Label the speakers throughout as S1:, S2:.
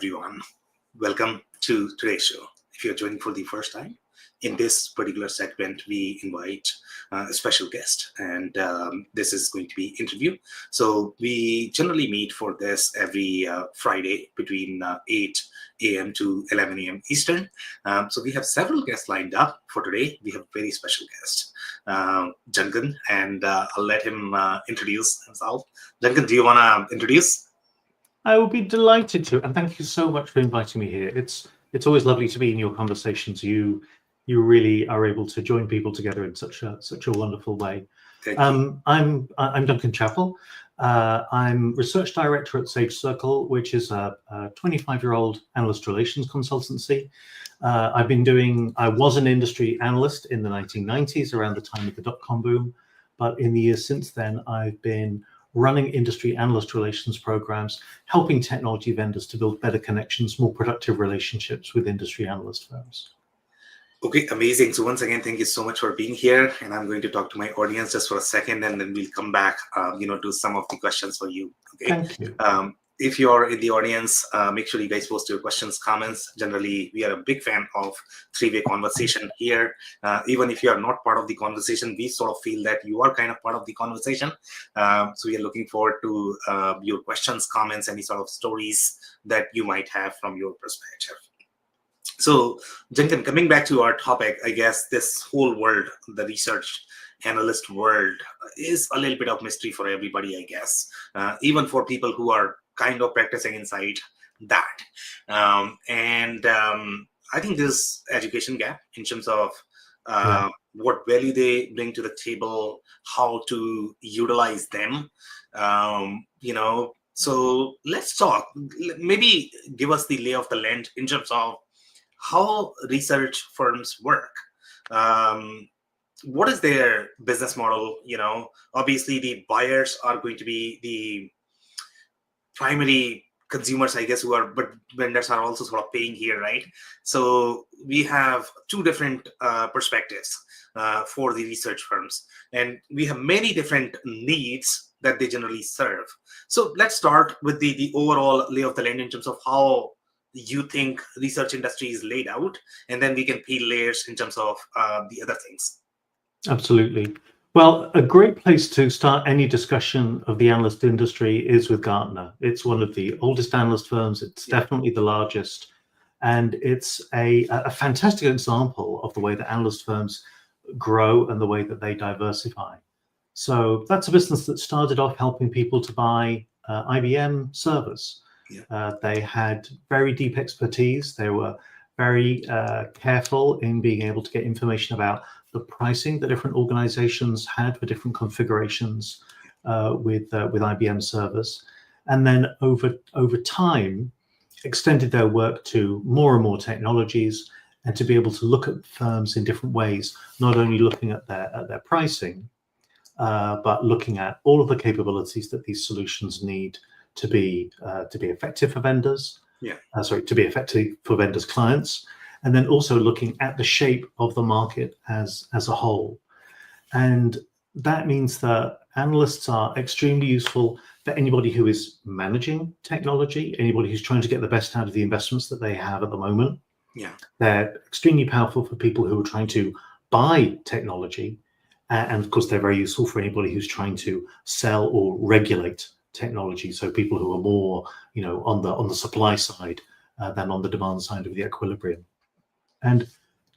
S1: everyone. Welcome to today's show. If you're joining for the first time, in this particular segment, we invite a special guest, and this is going to be interview. So we generally meet for this every Friday between 8 a.m. to 11 a.m. Eastern. So we have several guests lined up for today. We have a very special guest, Duncan, and I'll let him introduce himself. Duncan, do you want to introduce?
S2: I will be delighted to, and thank you so much for inviting me here. It's always lovely to be in your conversations. You really are able to join people together in such a wonderful way.
S1: Thank you.
S2: I'm Duncan Chapple. I'm research director at Sage Circle, which is a 25-year-old analyst relations consultancy. I was an industry analyst in the 1990s, around the time of the dot-com boom, but in the years since then, I've been running industry analyst relations programs, helping technology vendors to build better connections, more productive relationships with industry analyst firms.
S1: Okay, amazing. So once again, thank you so much for being here. And I'm going to talk to my audience just for a second, and then we'll come back, to some of the questions for you. Okay.
S2: Thank you.
S1: If you're in the audience, make sure you guys post your questions, comments. Generally, we are a big fan of three-way conversation here. Even if you are not part of the conversation, we sort of feel that you are kind of part of the conversation. So we are looking forward to your questions, comments, any sort of stories that you might have from your perspective. So, Duncan, coming back to our topic, I guess this whole world, the research analyst world, is a little bit of mystery for everybody, I guess, even for people who are kind of practicing inside that. I think there's education gap in terms of what value they bring to the table, how to utilize them. So let's talk. Maybe give us the lay of the land in terms of how research firms work. What is their business model? Obviously the buyers are going to be the primary consumers, I guess, but vendors are also sort of paying here, right? So we have two different perspectives for the research firms, and we have many different needs that they generally serve. So let's start with the overall lay of the land in terms of how you think research industry is laid out, and then we can peel layers in terms of the other things.
S2: Absolutely. Well, a great place to start any discussion of the analyst industry is with Gartner. It's one of the oldest analyst firms. It's definitely the largest. And it's a fantastic example of the way that analyst firms grow and the way that they diversify. So that's a business that started off helping people to buy IBM servers. They had very deep expertise. They were very careful in being able to get information about the pricing that different organizations had for different configurations with IBM servers, and then over time extended their work to more and more technologies, and to be able to look at firms in different ways, not only looking at their pricing, but looking at all of the capabilities that these solutions need to be effective for vendors. To be effective for vendors' clients, and then also looking at the shape of the market as a whole. And that means that analysts are extremely useful for anybody who is managing technology, anybody who's trying to get the best out of the investments that they have at the moment. They're extremely powerful for people who are trying to buy technology, and of course they're very useful for anybody who's trying to sell or regulate technology. So people who are more, on the supply side than on the demand side of the equilibrium. And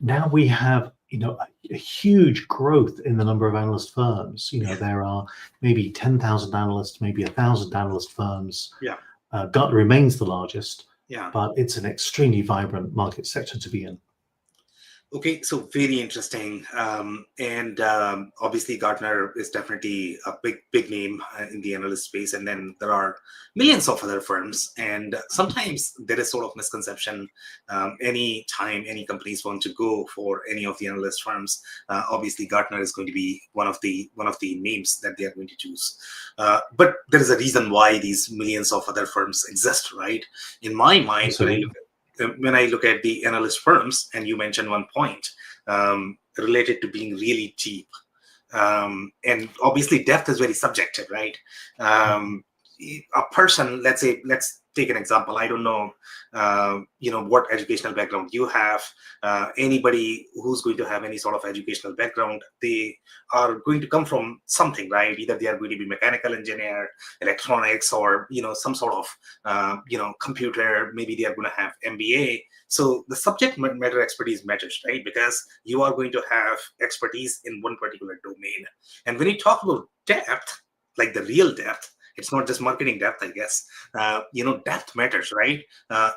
S2: now we have, a huge growth in the number of analyst firms. There are maybe 10,000 analysts, maybe 1,000 analyst firms. Gartner remains the largest, but it's an extremely vibrant market sector to be in.
S1: Okay, so very interesting. Obviously Gartner is definitely a big name in the analyst space. And then there are millions of other firms. And sometimes there is sort of misconception. Any time any companies want to go for any of the analyst firms, obviously Gartner is going to be one of the names that they are going to choose. But there is a reason why these millions of other firms exist, right? In my mind, when I look at the analyst firms, and you mentioned one point related to being really deep, and obviously depth is very subjective, right? a person, let's take an example. I don't know, what educational background you have. Anybody who's going to have any sort of educational background, they are going to come from something, right? Either they are going to be mechanical engineer, electronics, or some sort of computer. Maybe they are going to have MBA. So the subject matter expertise matters, right? Because you are going to have expertise in one particular domain. And when you talk about depth, like the real depth, it's not just marketing depth, I guess. Depth matters, right?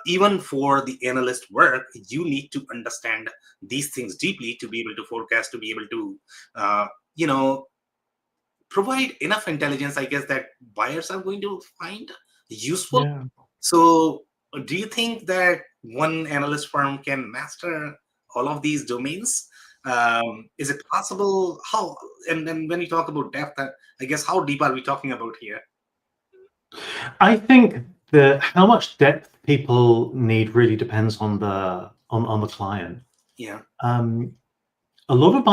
S1: Even for the analyst work, you need to understand these things deeply to be able to forecast, to be able to, provide enough intelligence, I guess, that buyers are going to find useful.
S2: Yeah.
S1: So do you think that one analyst firm can master all of these domains? Is it possible? How? And then when you talk about depth, I guess, how deep are we talking about here?
S2: I think that how much depth people need really depends on the client.
S1: Yeah.
S2: A lot of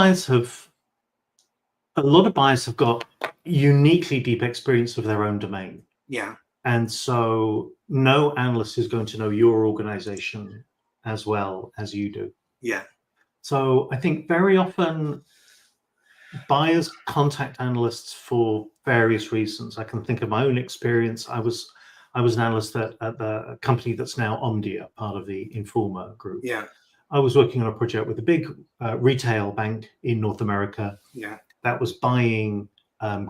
S2: buyers have got uniquely deep experience of their own domain.
S1: Yeah.
S2: And so no analyst is going to know your organization as well as you do.
S1: Yeah.
S2: So I think very often buyers contact analysts for various reasons. I can think of my own experience. I was an analyst at the company that's now Omdia, part of the Informa group.
S1: Yeah.
S2: I was working on a project with a big retail bank in North America.
S1: Yeah.
S2: That was buying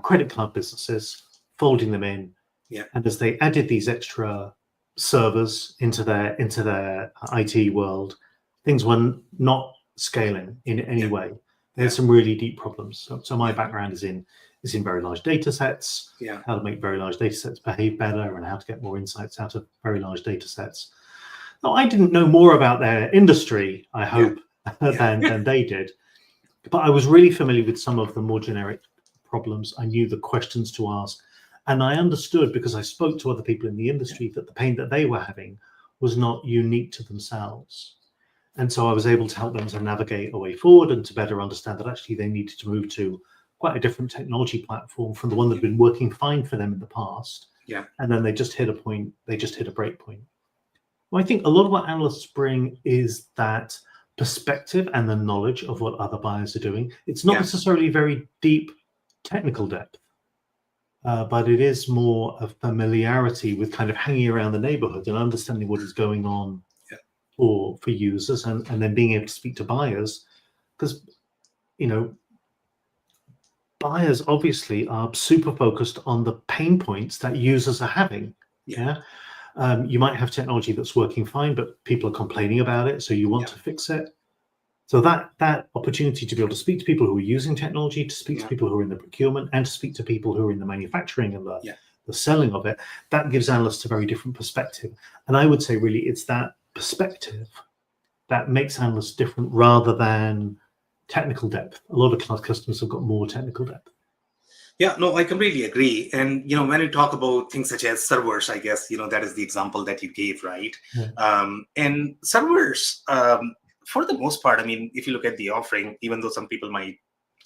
S2: credit card businesses, folding them in.
S1: Yeah.
S2: And as they added these extra servers into their IT world, things were not scaling in any way. There's some really deep problems. So my background is in very large data sets, how to make very large data sets behave better, and how to get more insights out of very large data sets. Now, I didn't know more about their industry, I hope, than they did. But I was really familiar with some of the more generic problems. I knew the questions to ask. And I understood, because I spoke to other people in the industry, that the pain that they were having was not unique to themselves. And so I was able to help them to navigate a way forward and to better understand that actually they needed to move to quite a different technology platform from the one that had been working fine for them in the past.
S1: Yeah.
S2: And then they just hit a point, they just hit a break point. Well, I think a lot of what analysts bring is that perspective and the knowledge of what other buyers are doing. It's not necessarily very deep technical depth, but it is more a familiarity with kind of hanging around the neighborhood and understanding what is going on for users, and then being able to speak to buyers, because buyers obviously are super focused on the pain points that users are having. You might have technology that's working fine, but people are complaining about it, so you want to fix it. So that opportunity to be able to speak to people who are using technology, to speak to people who are in the procurement, and to speak to people who are in the manufacturing and the selling of it, that gives analysts a very different perspective. And I would say really it's that perspective that makes analysts different rather than technical depth. A lot of customers have got more technical depth.
S1: Yeah, no, I completely agree. And, when you talk about things such as servers, I guess, that is the example that you gave, right? And servers, for the most part, I mean, if you look at the offering, even though some people might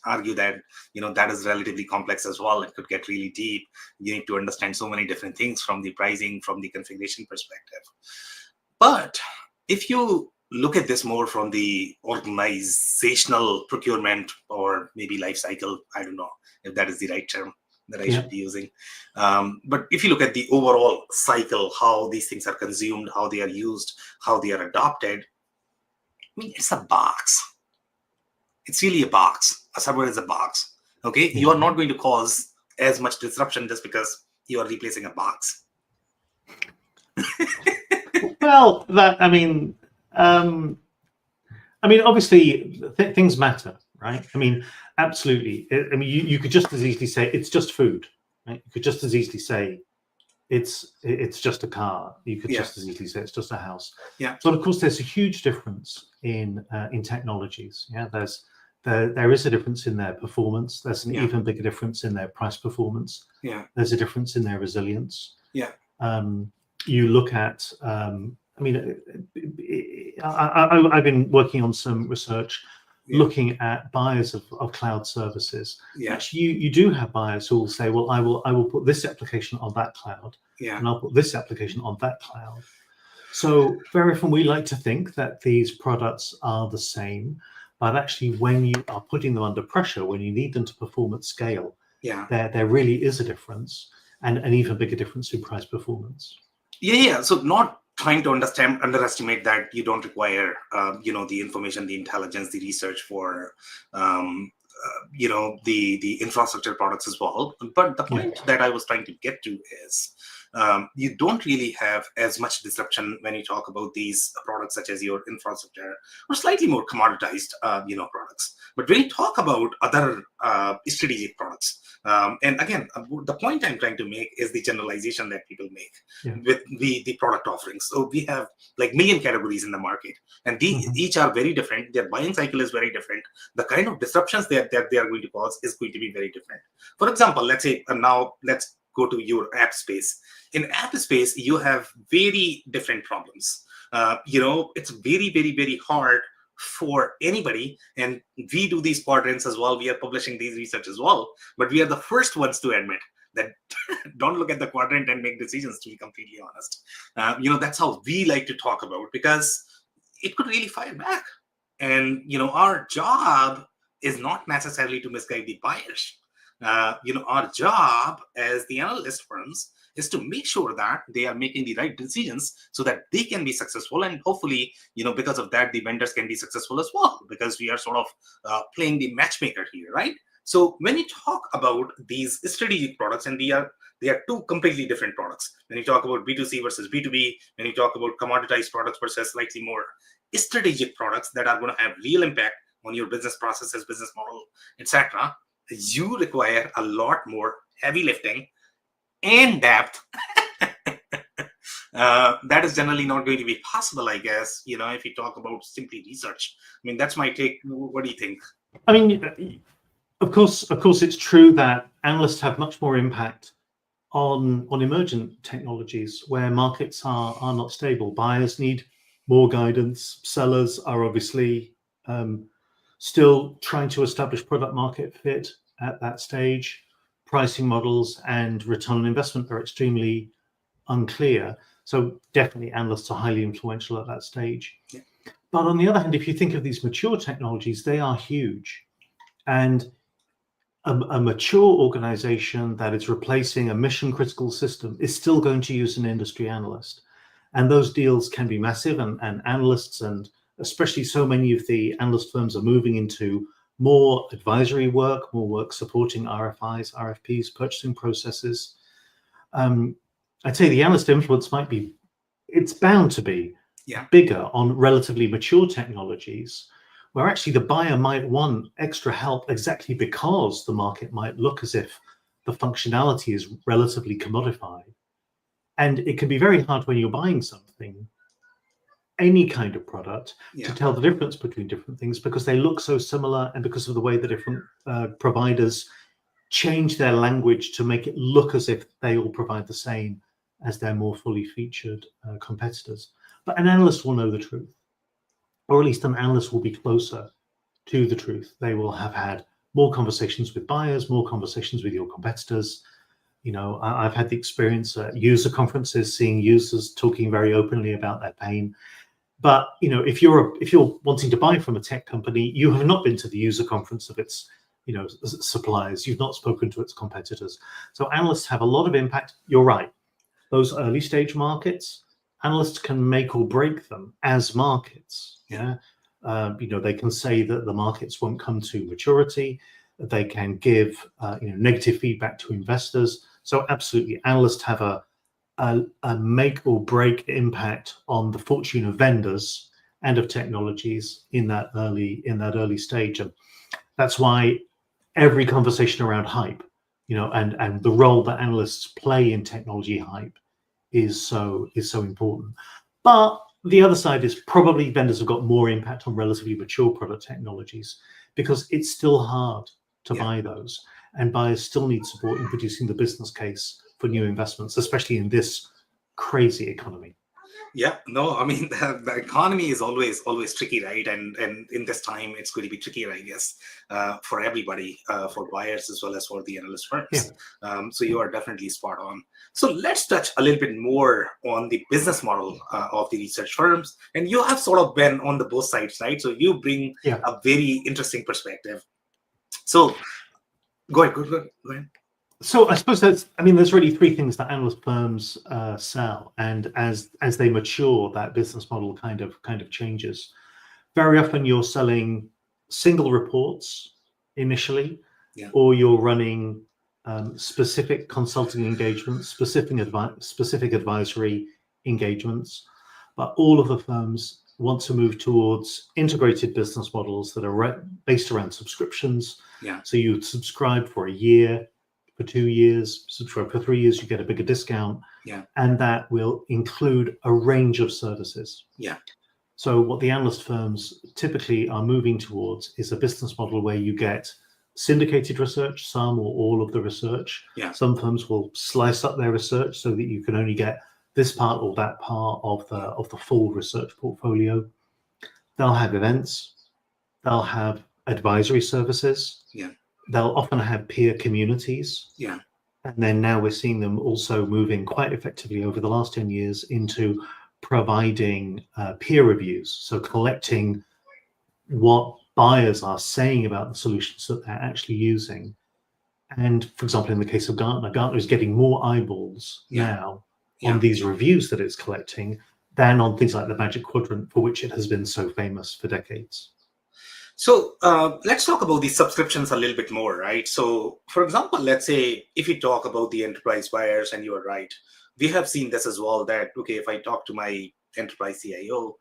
S1: argue that, that is relatively complex as well, it could get really deep. You need to understand so many different things from the pricing, from the configuration perspective. But if you look at this more from the organizational procurement or maybe life cycle, I don't know if that is the right term that I should be using. But if you look at the overall cycle, how these things are consumed, how they are used, how they are adopted, I mean, it's a box. It's really a box. A server is a box. Okay, you are not going to cause as much disruption just because you are replacing a box.
S2: Well, obviously things matter, right? I mean, absolutely. I mean, you could just as easily say it's just food, right? You could just as easily say it's just a car. You could just as easily say it's just a house. But of course, there's a huge difference in technologies. There is a difference in their performance. There's an even bigger difference in their price performance. There's a difference in their resilience. You look at, I've been working on some research looking at buyers of cloud services.
S1: Yeah.
S2: Actually, you do have buyers who will say, well, I will put this application on that cloud, and I'll put this application on that cloud. So very often we like to think that these products are the same, but actually when you are putting them under pressure, when you need them to perform at scale, there really is a difference, and an even bigger difference in price performance.
S1: Yeah. So not trying to underestimate that you don't require, the information, the intelligence, the research for, the infrastructure products as well. But the point that I was trying to get to is, you don't really have as much disruption when you talk about these products such as your infrastructure or slightly more commoditized, products. But when you talk about other strategic products, and again, the point I'm trying to make is the generalization that people make with the product offerings. So we have like million categories in the market, and each are very different. Their buying cycle is very different. The kind of disruptions that they are going to cause is going to be very different. For example, let's say now let's go to your app space. In app space, you have very different problems. It's very, very, very hard for anybody, and we do these quadrants as well. We are publishing these research as well, but we are the first ones to admit that don't look at the quadrant and make decisions, to be completely honest. That's how we like to talk about, because it could really fire back. And our job is not necessarily to misguide the buyers. Our job as the analyst firms is to make sure that they are making the right decisions so that they can be successful, and hopefully, because of that, the vendors can be successful as well, because we are sort of playing the matchmaker here, right? So when you talk about these strategic products, and they are two completely different products. When you talk about B2C versus B2B, when you talk about commoditized products versus slightly more strategic products that are going to have real impact on your business processes, business model, etc., you require a lot more heavy lifting and depth. That is generally not going to be possible, I guess, if you talk about simply research. I mean, that's my take. What do you think?
S2: I mean, of course, it's true that analysts have much more impact on emergent technologies where markets are not stable. Buyers need more guidance. Sellers are obviously still trying to establish product market fit at that stage. Pricing models and return on investment are extremely unclear. So definitely analysts are highly influential at that stage.
S1: Yeah.
S2: But on the other hand, if you think of these mature technologies, they are huge. And a mature organization that is replacing a mission critical system is still going to use an industry analyst. And those deals can be massive, and analysts, and especially so many of the analyst firms, are moving into more advisory work, more work supporting RFIs, RFPs, purchasing processes. I'd say the analyst influence it's bound to be bigger on relatively mature technologies, where actually the buyer might want extra help exactly because the market might look as if the functionality is relatively commodified. And it can be very hard when you're buying something, any kind of product, to tell the difference between different things, because they look so similar, and because of the way the different providers change their language to make it look as if they all provide the same as their more fully featured competitors. But an analyst will know the truth, or at least an analyst will be closer to the truth. They will have had more conversations with buyers, more conversations with your competitors. I've had the experience at user conferences, seeing users talking very openly about their pain. But if you're wanting to buy from a tech company, you have not been to the user conference of its suppliers. You've not spoken to its competitors. So analysts have a lot of impact. You're right. Those early stage markets, analysts can make or break them as markets. They can say that the markets won't come to maturity. They can give negative feedback to investors. So absolutely, analysts have a make or break impact on the fortune of vendors and of technologies in that early stage. And that's why every conversation around hype, and the role that analysts play in technology hype is so important. But the other side is probably vendors have got more impact on relatively mature product technologies, because it's still hard to buy those, and buyers still need support in producing the business case for new investments, especially in this crazy economy.
S1: Yeah, no, I mean the economy is always tricky, right? And in this time, it's going to be trickier, I guess, for everybody, for buyers as well as for the analyst
S2: Yeah.
S1: firms. So you are definitely spot on. So let's touch a little bit more on the business model of the research firms, and you have sort of been on the both sides, right? So you bring
S2: Yeah.
S1: a very interesting perspective. So go ahead.
S2: So I suppose there's really three things that analyst firms sell, and as they mature, that business model kind of changes. Very often, you're selling single reports initially,
S1: Yeah,
S2: or you're running specific consulting engagements, specific advisory engagements. But all of the firms want to move towards integrated business models that are based around subscriptions.
S1: yeah,
S2: So you would subscribe for a year, for 2 years, subscribe for 3 years, you get a bigger discount,
S1: yeah,
S2: and that will include a range of services.
S1: yeah,
S2: So what the analyst firms typically are moving towards is a business model where you get syndicated research, some or all of the research.
S1: yeah,
S2: Some firms will slice up their research so that you can only get this part or that part of the full research portfolio. They'll have events, they'll have advisory services,
S1: yeah,
S2: they'll often have peer communities.
S1: yeah,
S2: And then now we're seeing them also moving quite effectively over the last 10 years into providing peer reviews. So collecting what buyers are saying about the solutions that they're actually using. And for example, in the case of Gartner, Gartner is getting more eyeballs
S1: yeah,
S2: now on
S1: yeah.
S2: these reviews that it's collecting than on things like the Magic Quadrant, for which it has been so famous for decades.
S1: So let's talk about these subscriptions a little bit more, right? So, for example, let's say if you talk about the enterprise buyers, and you are right, we have seen this as well. That okay, if I talk to my enterprise CIO,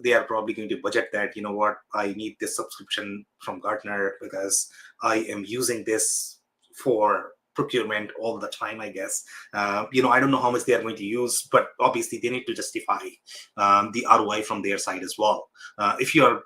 S1: they are probably going to budget that. You know what? I need this subscription from Gartner because I am using this for procurement all the time. I guess I don't know how much they are going to use, but obviously they need to justify the ROI from their side as well. If you are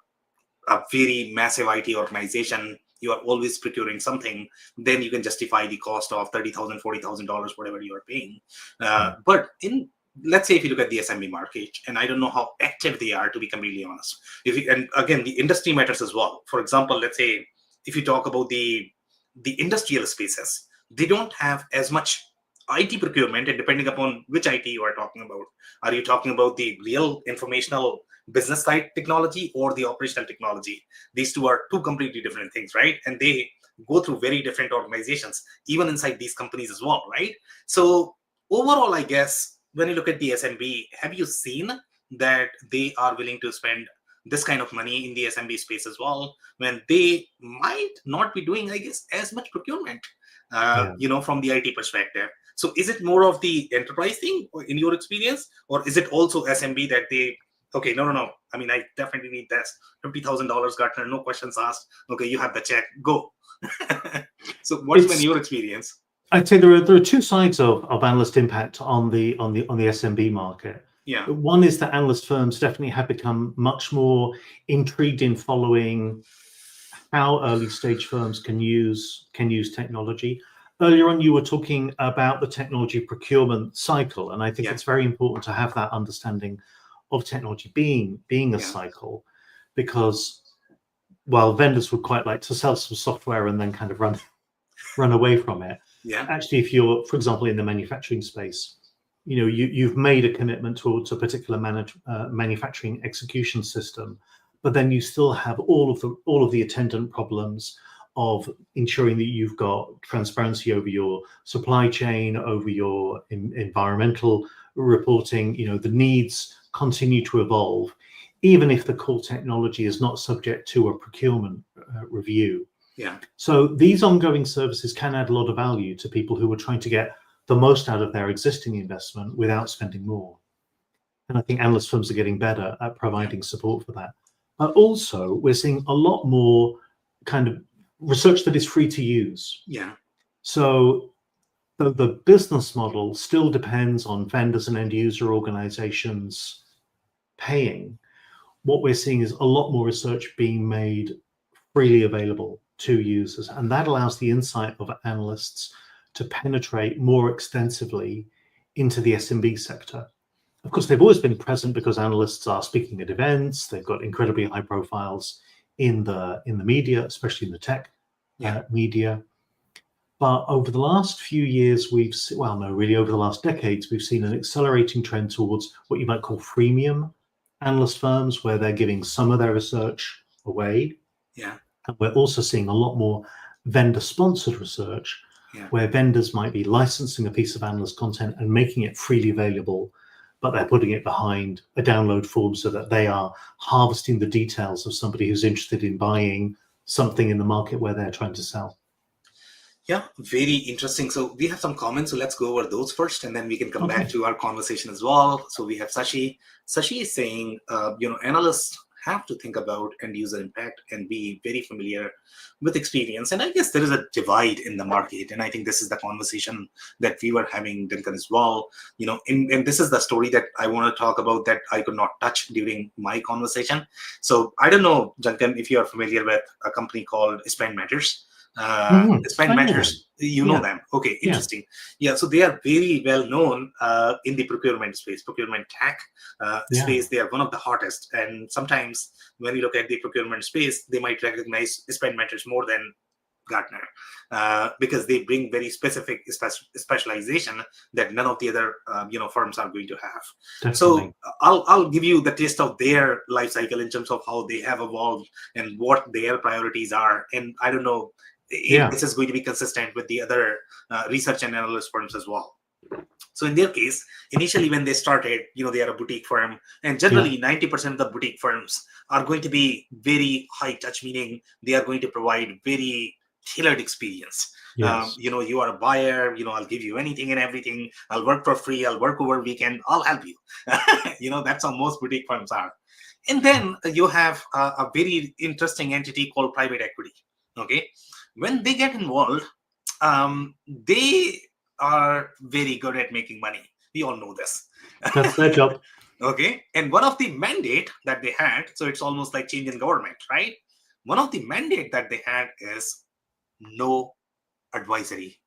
S1: a very massive IT organization, you are always procuring something, then you can justify the cost of $30,000, $40,000, whatever you are paying.
S2: Yeah.
S1: But in let's say if you look at the SMB market, and I don't know how active they are, to be completely honest. And again, the industry matters as well. For example, let's say if you talk about the industrial spaces, they don't have as much IT procurement, and depending upon which IT you are talking about, are you talking about the real informational business side technology or the operational technology? These two are two completely different things, right? And they go through very different organizations, even inside these companies as well, right? So overall, I guess when you look at the SMB, have you seen that they are willing to spend this kind of money in the SMB space as well, when they might not be doing, I guess, as much procurement,
S2: Yeah.
S1: from the IT perspective? So is it more of the enterprise thing in your experience, or is it also SMB that they, okay, no, I mean, I definitely need this $50,000, Gartner, no questions asked. Okay, you have the check, go. So what's been
S2: It's
S1: your experience?
S2: I'd say there are two sides of analyst impact on the SMB market.
S1: Yeah,
S2: One is that analyst firms definitely have become much more intrigued in following how early stage firms can use technology. Earlier on, you were talking about the technology procurement cycle, and I think
S1: yeah,
S2: it's very important to have that understanding of technology being a
S1: yeah,
S2: cycle, because while vendors would quite like to sell some software and then kind of run away from it,
S1: yeah,
S2: actually, if you're, for example, in the manufacturing space, you've made a commitment towards a particular manufacturing execution system, but then you still have all of the attendant problems of ensuring that you've got transparency over your supply chain, over your environmental reporting. The needs continue to evolve, even if the core technology is not subject to a procurement review.
S1: yeah,
S2: So these ongoing services can add a lot of value to people who are trying to get the most out of their existing investment without spending more. And I think analyst firms are getting better at
S1: yeah,
S2: providing support for that. But also, we're seeing a lot more kind of research that is free to use.
S1: yeah,
S2: So the business model still depends on vendors and end user organizations paying. What we're seeing is a lot more research being made freely available to users, and that allows the insight of analysts to penetrate more extensively into the SMB sector. Of course, they've always been present because analysts are speaking at events. They've got incredibly high profiles in the media, especially in the tech media. But over the last few years, over the last decades, we've seen an accelerating trend towards what you might call freemium analyst firms, where they're giving some of their research away.
S1: Yeah.
S2: And we're also seeing a lot more vendor-sponsored research, where vendors might be licensing a piece of analyst content and making it freely available, but they're putting it behind a download form so that they are harvesting the details of somebody who's interested in buying something in the market where they're trying to sell.
S1: Yeah, very interesting. So we have some comments, so let's go over those first, and then we can come back to our conversation as well. So we have Sashi. Sashi is saying, analysts have to think about end user impact and be very familiar with experience. And I guess there is a divide in the market. And I think this is the conversation that we were having, Duncan, as well. And this is the story that I want to talk about that I could not touch during my conversation. So I don't know, Duncan, if you are familiar with a company called Spend Matters. Spend Matters, you know them. Okay, interesting. Yeah, so they are very well known in the procurement space, procurement tech space. They are one of the hottest. And sometimes when you look at the procurement space, they might recognize Spend Matters more than Gartner because they bring very specific specialization that none of the other firms are going to have. Definitely. So I'll give you the taste of their life cycle in terms of how they have evolved and what their priorities are. And I don't know if this is going to be consistent with the other research and analyst firms as well. So in their case, initially when they started, they are a boutique firm, and generally 90% of the boutique firms are going to be very high touch, meaning they are going to provide very tailored experience.
S2: Yes.
S1: You are a buyer, I'll give you anything and everything. I'll work for free. I'll work over weekend. I'll help you. That's how most boutique firms are. And then you have a very interesting entity called private equity. Okay. When they get involved, they are very good at making money. We all know this.
S2: That's their job.
S1: Okay. And one of the mandate that they had, so it's almost like change in government, right? One of the mandate that they had is no advisory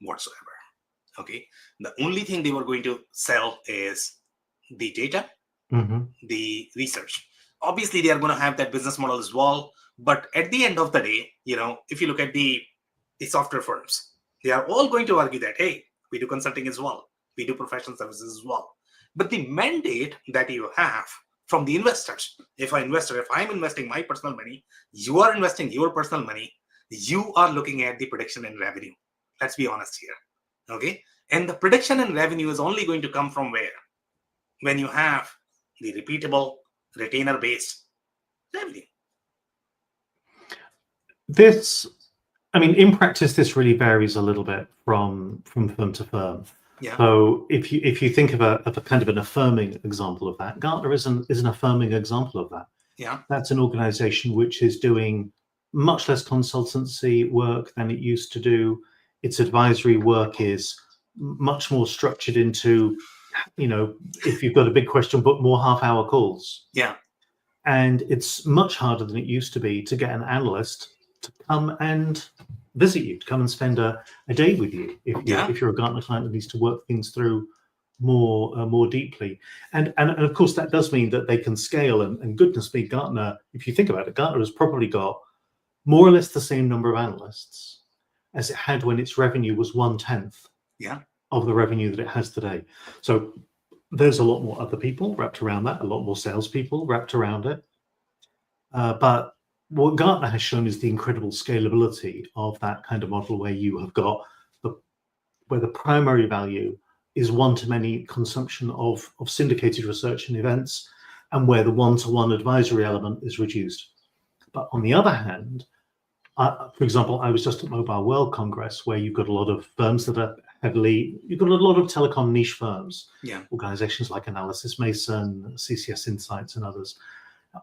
S1: whatsoever. Okay. The only thing they were going to sell is the data, the research. Obviously, they are going to have that business model as well. But at the end of the day, if you look at the software firms, they are all going to argue that, hey, we do consulting as well. We do professional services as well. But the mandate that you have from the investors, if I'm investing my personal money, you are investing your personal money, you are looking at the prediction and revenue. Let's be honest here. Okay. And the prediction and revenue is only going to come from where? When you have the repeatable retainer-based revenue.
S2: In practice, this really varies a little bit from firm to firm.
S1: Yeah.
S2: So if you think of a kind of an affirming example of that, Gartner is an affirming example of that.
S1: Yeah.
S2: That's an organization which is doing much less consultancy work than it used to do. Its advisory work is much more structured into, if you've got a big question, book more half-hour calls.
S1: Yeah.
S2: And it's much harder than it used to be to get an analyst to come and visit you, to come and spend a day with you if you're a Gartner client that needs to work things through more deeply. And of course, that does mean that they can scale. And goodness me, Gartner, if you think about it, Gartner has probably got more or less the same number of analysts as it had when its revenue was 1/10 of the revenue that it has today. So there's a lot more other people wrapped around that, a lot more salespeople wrapped around it. But what Gartner has shown is the incredible scalability of that kind of model, where you have got where the primary value is one-to-many consumption of syndicated research and events, and where the one-to-one advisory element is reduced. But on the other hand, for example, I was just at Mobile World Congress, where you've got a lot of firms that are you've got a lot of telecom niche firms, organizations like Analysys Mason, CCS Insights, and others.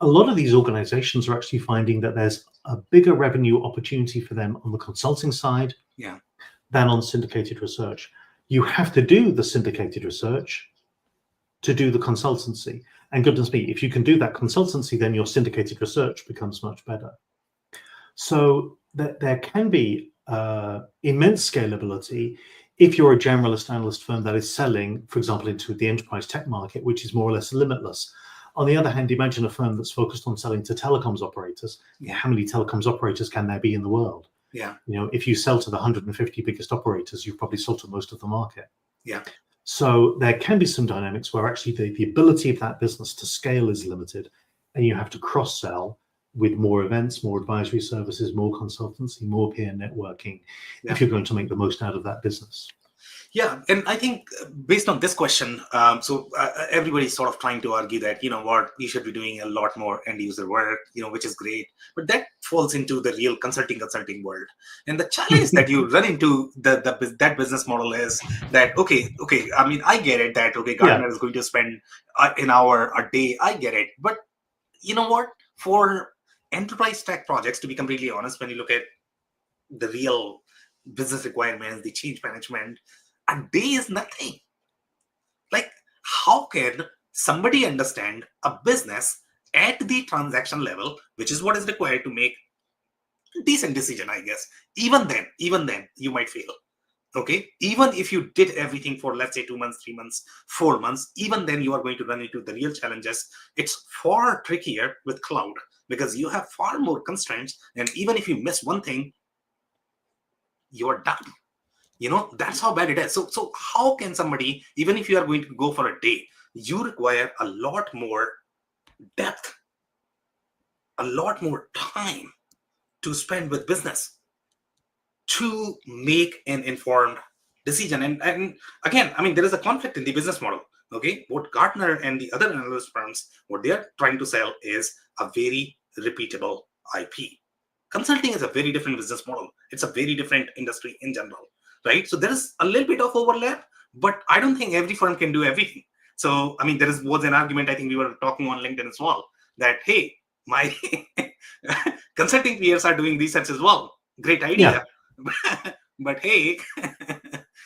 S2: A lot of these organizations are actually finding that there's a bigger revenue opportunity for them on the consulting side than on syndicated research. You have to do the syndicated research to do the consultancy. And goodness me, if you can do that consultancy, then your syndicated research becomes much better. So there can be immense scalability if you're a generalist analyst firm that is selling, for example, into the enterprise tech market, which is more or less limitless. On the other hand, imagine a firm that's focused on selling to telecoms operators. How many telecoms operators can there be in the world?
S1: Yeah.
S2: If you sell to the 150 biggest operators, you've probably sold to most of the market.
S1: Yeah.
S2: So there can be some dynamics where actually the ability of that business to scale is limited, and you have to cross-sell with more events, more advisory services, more consultancy, more peer networking, if you're going to make the most out of that business.
S1: Yeah, and I think based on this question, everybody's sort of trying to argue that, you should be doing a lot more end user work, which is great, but that falls into the real consulting world. And the challenge that you run into that business model is that, okay, I mean, I get it that, Gartner is going to spend an hour a day. I get it. But you know what? For enterprise tech projects, to be completely honest, when you look at the real business requirements, the change management, a day is nothing. Like, how can somebody understand a business at the transaction level, which is what is required to make a decent decision, I guess? Even then, you might fail. Okay, even if you did everything for, let's say, 2 months, 3 months, 4 months, even then you are going to run into the real challenges. It's far trickier with cloud because you have far more constraints, and even if you miss one thing, you're done. That's how bad it is. So how can somebody, even if you are going to go for a day, you require a lot more depth, a lot more time to spend with business to make an informed decision. And again, I mean, there is a conflict in the business model. Okay, what Gartner and the other analyst firms, what they're trying to sell is a very repeatable IP. Consulting is a very different business model. It's a very different industry in general, right? So there is a little bit of overlap, but I don't think every firm can do everything. So, I mean, was an argument, I think we were talking on LinkedIn as well, that, hey, my consulting peers are doing research as well. Great idea. Yeah. But hey,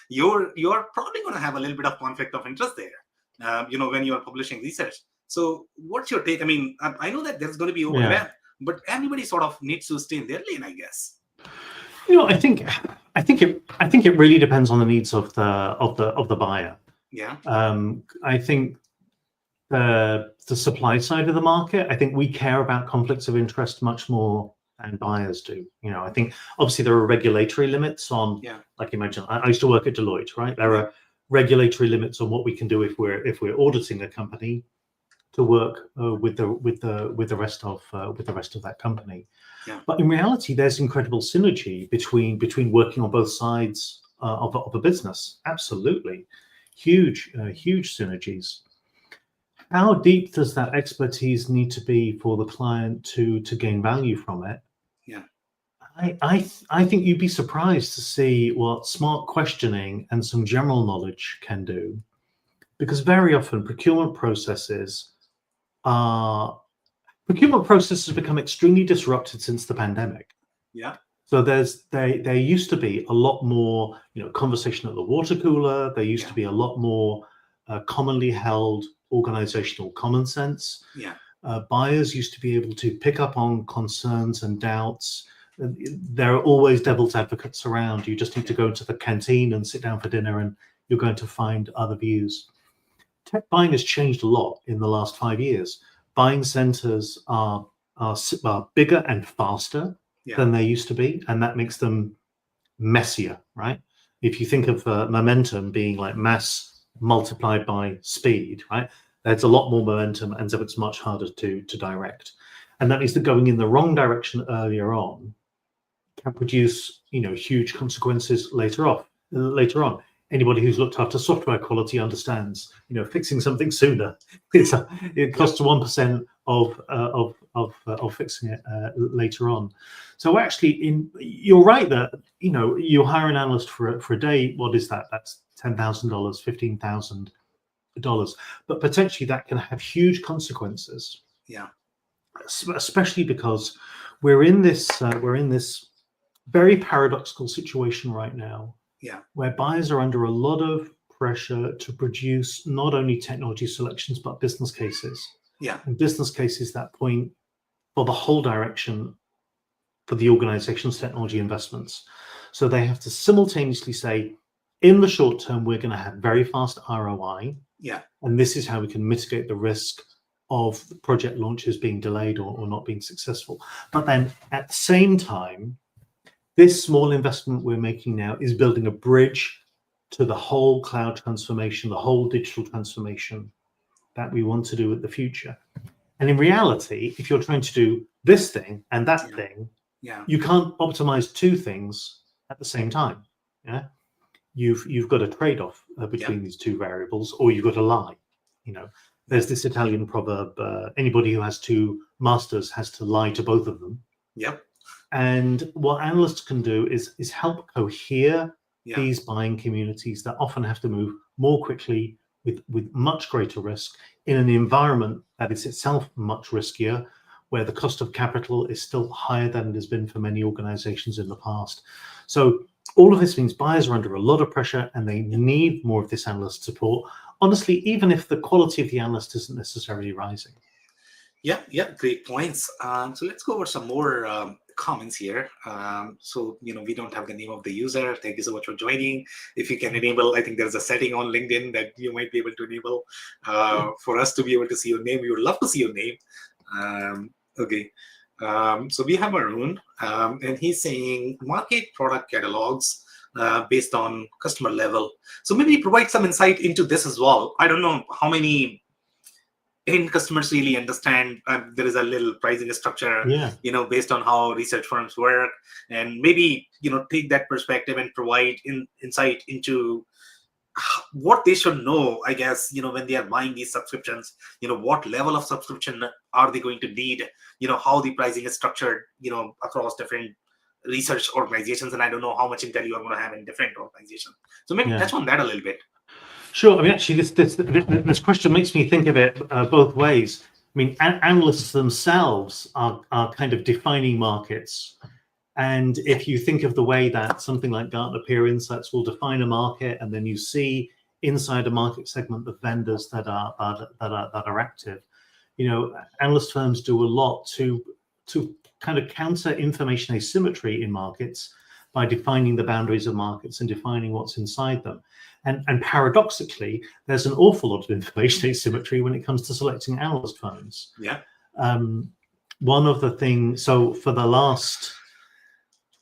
S1: you're probably going to have a little bit of conflict of interest there, when you are publishing research. So what's your take? I mean, I know that there's going to be overlap, but everybody sort of needs to stay in their lane, I guess.
S2: I think it really depends on the needs of the buyer.
S1: Yeah.
S2: I think the supply side of the market, I think we care about conflicts of interest much more than buyers do. I think obviously there are regulatory limits on, like you mentioned, I used to work at Deloitte, right? There are regulatory limits on what we can do if we're auditing a company to work with the rest of that company.
S1: Yeah.
S2: But in reality, there's incredible synergy between working on both sides of a business. Absolutely, huge synergies. How deep does that expertise need to be for the client to gain value from it?
S1: Yeah,
S2: I think you'd be surprised to see what smart questioning and some general knowledge can do, because very often procurement processes become extremely disrupted since the pandemic.
S1: Yeah.
S2: So there used to be a lot more, conversation at the water cooler. There used to be a lot more commonly held organizational common sense.
S1: Yeah.
S2: Buyers used to be able to pick up on concerns and doubts. There are always devil's advocates around. You just need to go to the canteen and sit down for dinner, and you're going to find other views. Tech buying has changed a lot in the last 5 years. Buying centers are bigger and faster than they used to be, and that makes them messier, right? If you think of momentum being like mass multiplied by speed, right? There's a lot more momentum, and so it's much harder to direct. And that means that going in the wrong direction earlier on can produce, huge consequences later on. Anybody who's looked after software quality understands, fixing something sooner, it costs 1% of fixing it later on. So actually, you're right that you hire an analyst for a day. What is that? That's $10,000, $15,000, but potentially that can have huge consequences.
S1: Yeah,
S2: especially because we're in this very paradoxical situation right now.
S1: Yeah,
S2: where buyers are under a lot of pressure to produce not only technology selections but business cases.
S1: Yeah,
S2: and business cases that point for the whole direction for the organization's technology investments. So they have to simultaneously say, in the short term, we're going to have very fast ROI.
S1: Yeah.
S2: And this is how we can mitigate the risk of the project launches being delayed or not being successful. But then at the same time, this small investment we're making now is building a bridge to the whole cloud transformation, the whole digital transformation that we want to do in the future. And in reality, if you're trying to do this thing and that thing, you can't optimize two things at the same time. Yeah, you've got a trade-off between these two variables, or you've got to lie. You know, there's this Italian proverb: anybody who has two masters has to lie to both of them.
S1: Yep.
S2: And what analysts can do is help cohere these buying communities that often have to move more quickly with much greater risk in an environment that is itself much riskier, where the cost of capital is still higher than it has been for many organizations in the past. So all of this means buyers are under a lot of pressure and they need more of this analyst support, honestly, even if the quality of the analyst isn't necessarily rising.
S1: Yeah, great points. So let's go over some more comments here. So, we don't have the name of the user. Thank you so much for joining. If you can enable, I think there's a setting on LinkedIn that you might be able to enable for us to be able to see your name. We would love to see your name. Okay. So we have Arun, and he's saying market product catalogs based on customer level. So maybe provide some insight into this as well. I don't know how many end customers really understand there is a little pricing structure, based on how research firms work, and maybe, take that perspective and provide insight into what they should know, I guess, when they are buying these subscriptions, what level of subscription are they going to need, how the pricing is structured, across different research organizations. And I don't know how much intel you are going to have in different organizations. So maybe touch on that a little bit.
S2: Sure. I mean, actually, this question makes me think of it both ways. I mean, analysts themselves are kind of defining markets. And if you think of the way that something like Gartner Peer Insights will define a market, and then you see inside a market segment the vendors that are active, analyst firms do a lot to kind of counter information asymmetry in markets by defining the boundaries of markets and defining what's inside them. And paradoxically, there's an awful lot of information asymmetry when it comes to selecting analyst firms.
S1: Yeah.
S2: One of the things, so for the last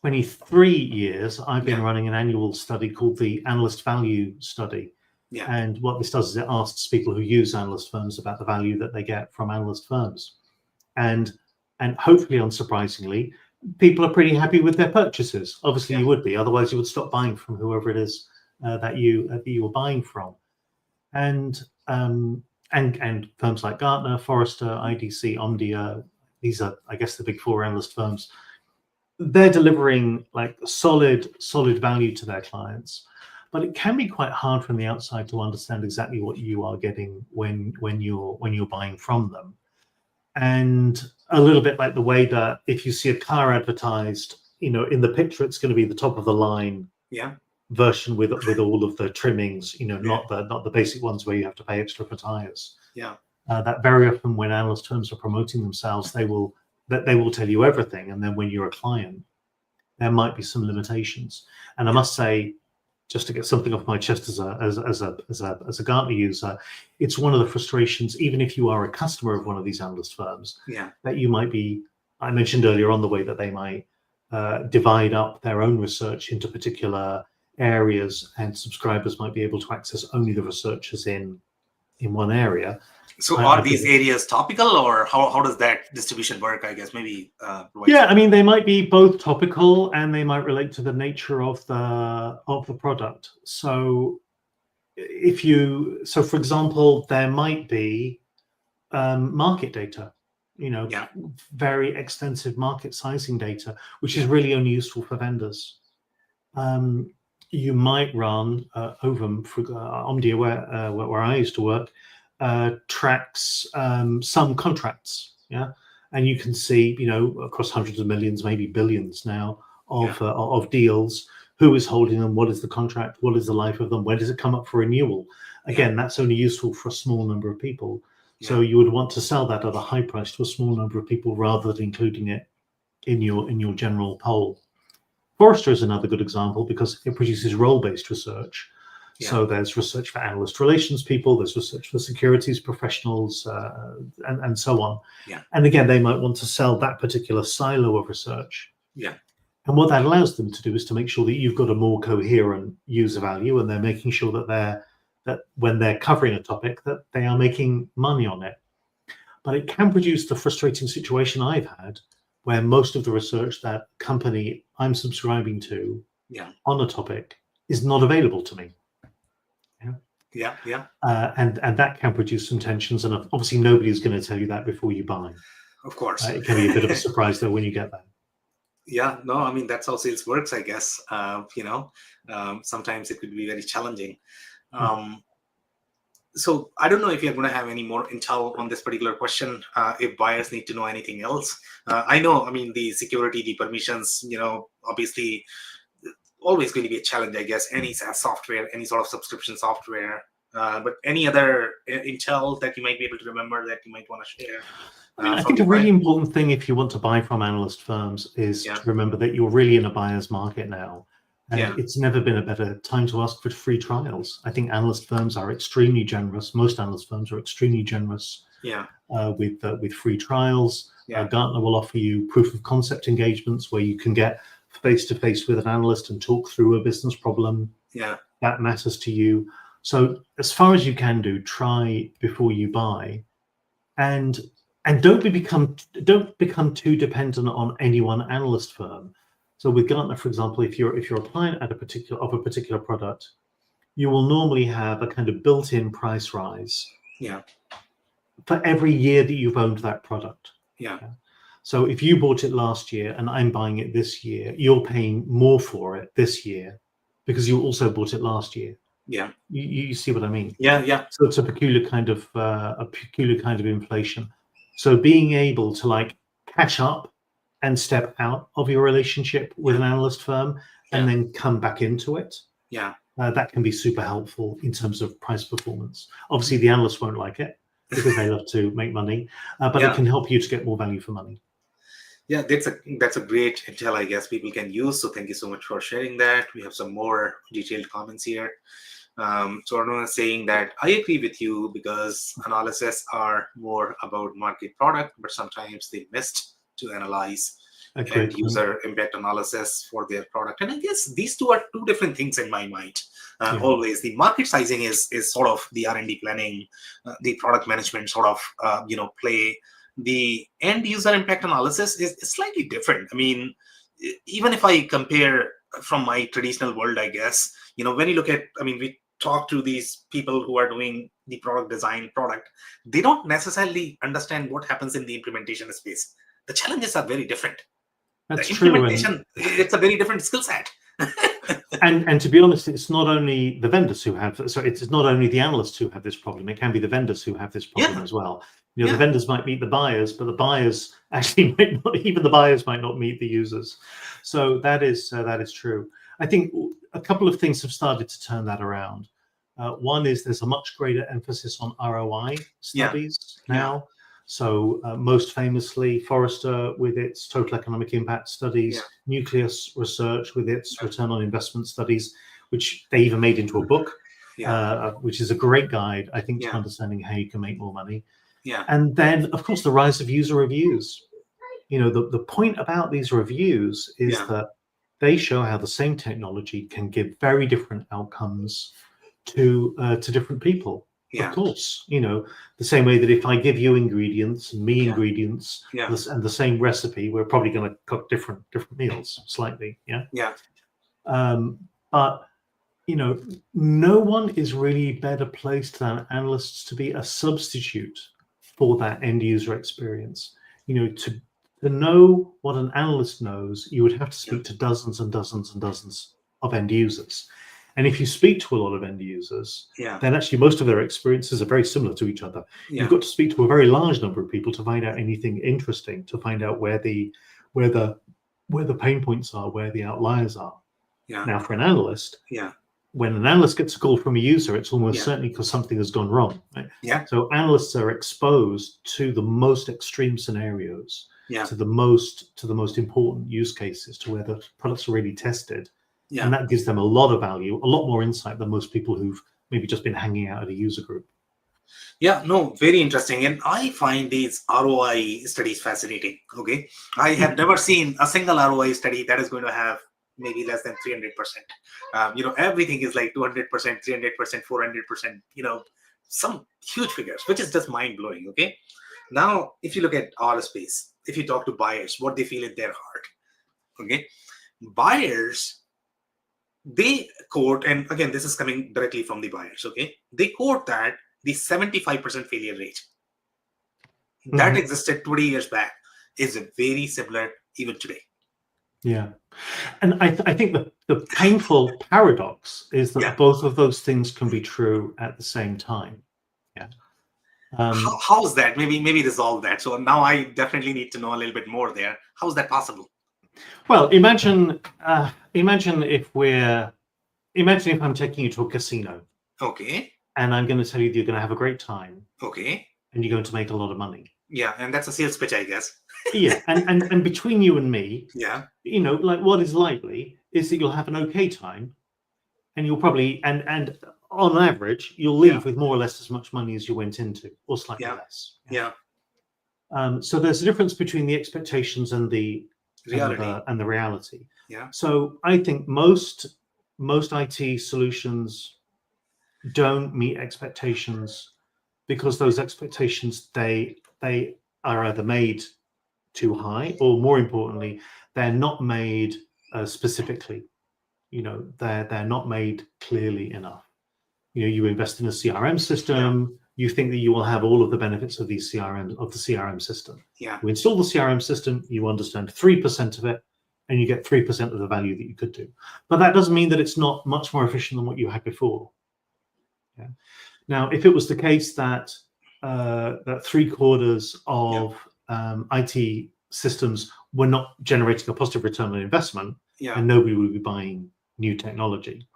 S2: 23 years, I've been running an annual study called the Analyst Value Study.
S1: Yeah.
S2: And what this does is it asks people who use analyst firms about the value that they get from analyst firms. And hopefully, unsurprisingly, people are pretty happy with their purchases. Obviously, you would be, otherwise you would stop buying from whoever it is that you were buying from. And firms like Gartner, Forrester, IDC, Omdia, these are, I guess, the big four analyst firms. They're delivering like solid value to their clients, but it can be quite hard from the outside to understand exactly what you are getting when you're buying from them. And a little bit like the way that if you see a car advertised, in the picture it's going to be the top of the line version with all of the trimmings, not the basic ones where you have to pay extra for tires. That very often when analyst firms are promoting themselves, they will tell you everything, and then when you're a client, there might be some limitations. And I must say, just to get something off my chest as a Gartner user, it's one of the frustrations, even if you are a customer of one of these analyst firms, that you might be. I mentioned earlier on the way that they might divide up their own research into particular areas, and subscribers might be able to access only the researchers in one area.
S1: So are these areas topical, or how does that distribution work? I guess maybe.
S2: I mean, they might be both topical and they might relate to the nature of the product. So for example, there might be market data, very extensive market sizing data, which is really only useful for vendors. You might run Ovum, Omdia, where I used to work, tracks some contracts, and you can see, across hundreds of millions, maybe billions now of deals, who is holding them, what is the contract, what is the life of them, when does it come up for renewal? Again, that's only useful for a small number of people. So you would want to sell that at a high price to a small number of people rather than including it in your general poll. Forrester is another good example because it produces role-based research, So there's research for analyst relations people, there's research for securities professionals, and so on. And again, they might want to sell that particular silo of research. And what that allows them to do is to make sure that you've got a more coherent user value, and they're making sure that when they're covering a topic, that they are making money on it. But it can produce the frustrating situation I've had, where most of the research that company I'm subscribing to on a topic is not available to me. And that can produce some tensions, and obviously nobody's going to tell you that before you buy.
S1: Of course.
S2: It can be a bit of a surprise though when you get that.
S1: No, I mean, that's how sales works, I guess. Sometimes it could be very challenging. So I don't know if you're going to have any more intel on this particular question, if buyers need to know anything else. I know, I mean, the security, the permissions, obviously always going to be a challenge, I guess, any SaaS software, any sort of subscription software. But any other intel that you might be able to remember that you might want to share?
S2: I think a really important thing if you want to buy from analyst firms is to remember that you're really in a buyer's market now. And it's never been a better time to ask for free trials. I think analyst firms are extremely generous. Most analyst firms are extremely generous with free trials. Gartner will offer you proof of concept engagements where you can get face-to-face with an analyst and talk through a business problem that matters to you. So as far as you can do, try before you buy, and don't become too dependent on any one analyst firm. So with Gartner, for example, if you're a client at a particular product, you will normally have a kind of built-in price rise for every year that you've owned that product. So if you bought it last year and I'm buying it this year, you're paying more for it this year because you also bought it last year. You see what I mean? So it's a peculiar kind of inflation. So being able to catch up and step out of your relationship with an analyst firm and then come back into it, that can be super helpful in terms of price performance. Obviously, the analysts won't like it because they love to make money, but it can help you to get more value for money.
S1: That's a great intel, I guess, people can use. So thank you so much for sharing that. We have some more detailed comments here. So Aruna is saying that I agree with you because analysis are more about market product, but sometimes they missed to analyze and user impact analysis for their product. And I guess these two are two different things in my mind. Always the market sizing is sort of the R&D planning, the product management sort of play. The end user impact analysis is slightly different. I mean, even if I compare from my traditional world, I guess, when you look at, we talk to these people who are doing the product design product, they don't necessarily understand what happens in the implementation space. The challenges are very different.
S2: That's
S1: the
S2: true.
S1: Implementation, it's a very different skill set.
S2: and to be honest, it's not only the vendors who have, so it's not only the analysts who have this problem, it can be the vendors who have this problem as well. The vendors might meet the buyers, but the buyers actually might not, even the buyers might not meet the users. So that is true. I think a couple of things have started to turn that around. One is there's a much greater emphasis on ROI studies now. So most famously, Forrester with its total economic impact studies, Nucleus Research with its return on investment studies, which they even made into a book, which is a great guide, I think, to understanding how you can make more money. And then, of course, the rise of user reviews. The point about these reviews is that they show how the same technology can give very different outcomes to different people. Of course, the same way that if I give you ingredients and me ingredients and the same recipe, we're probably going to cook different meals slightly. But no one is really better placed than analysts to be a substitute for that end user experience. To know what an analyst knows, you would have to speak to dozens and dozens and dozens of end users. And if you speak to a lot of end users, then actually most of their experiences are very similar to each other. You've got to speak to a very large number of people to find out anything interesting, to find out where the pain points are, where the outliers are. Now, for an analyst, when an analyst gets a call from a user, it's almost certainly because something has gone wrong. Right? So analysts are exposed to the most extreme scenarios, to the most important use cases, to where the products are really tested.
S1: Yeah.
S2: And that gives them a lot of value, a lot more insight than most people who've maybe just been hanging out at a user group.
S1: Yeah, no, very interesting. And I find these ROI studies fascinating. Okay. I have never seen a single ROI study that is going to have maybe less than 300%. Everything is like 200%, 300%, 400%, some huge figures, which is just mind blowing. Okay. Now, if you look at our space, if you talk to buyers, what they feel in their heart. Okay. Buyers, they quote, and again, this is coming directly from the buyers. Okay. They quote that the 75% failure rate that existed 20 years back is very similar even today.
S2: Yeah. And I think the painful paradox is that both of those things can be true at the same time. Yeah.
S1: How's that? Maybe resolve that. So now I definitely need to know a little bit more there. How's that possible?
S2: Well, imagine if I'm taking you to a casino.
S1: Okay.
S2: And I'm going to tell you that you're going to have a great time.
S1: Okay.
S2: And you're going to make a lot of money.
S1: Yeah, and that's a sales pitch, I guess.
S2: Yeah, and between you and me,
S1: yeah,
S2: like what is likely is that you'll have an okay time, and you'll probably and on average you'll leave with more or less as much money as you went into, or slightly less.
S1: Yeah.
S2: So there's a difference between the expectations and the
S1: reality.
S2: And the reality.
S1: Yeah.
S2: So I think most IT solutions don't meet expectations because those expectations they are either made too high, or more importantly, they're not made specifically. They're not made clearly enough. You invest in a CRM system, you think that you will have all of the benefits of the CRM system.
S1: Yeah.
S2: You install the CRM system, you understand 3% of it, and you get 3% of the value that you could do. But that doesn't mean that it's not much more efficient than what you had before. Yeah. Now, if it was the case that that 3/4 of IT systems were not generating a positive return on investment, and nobody would be buying new technology.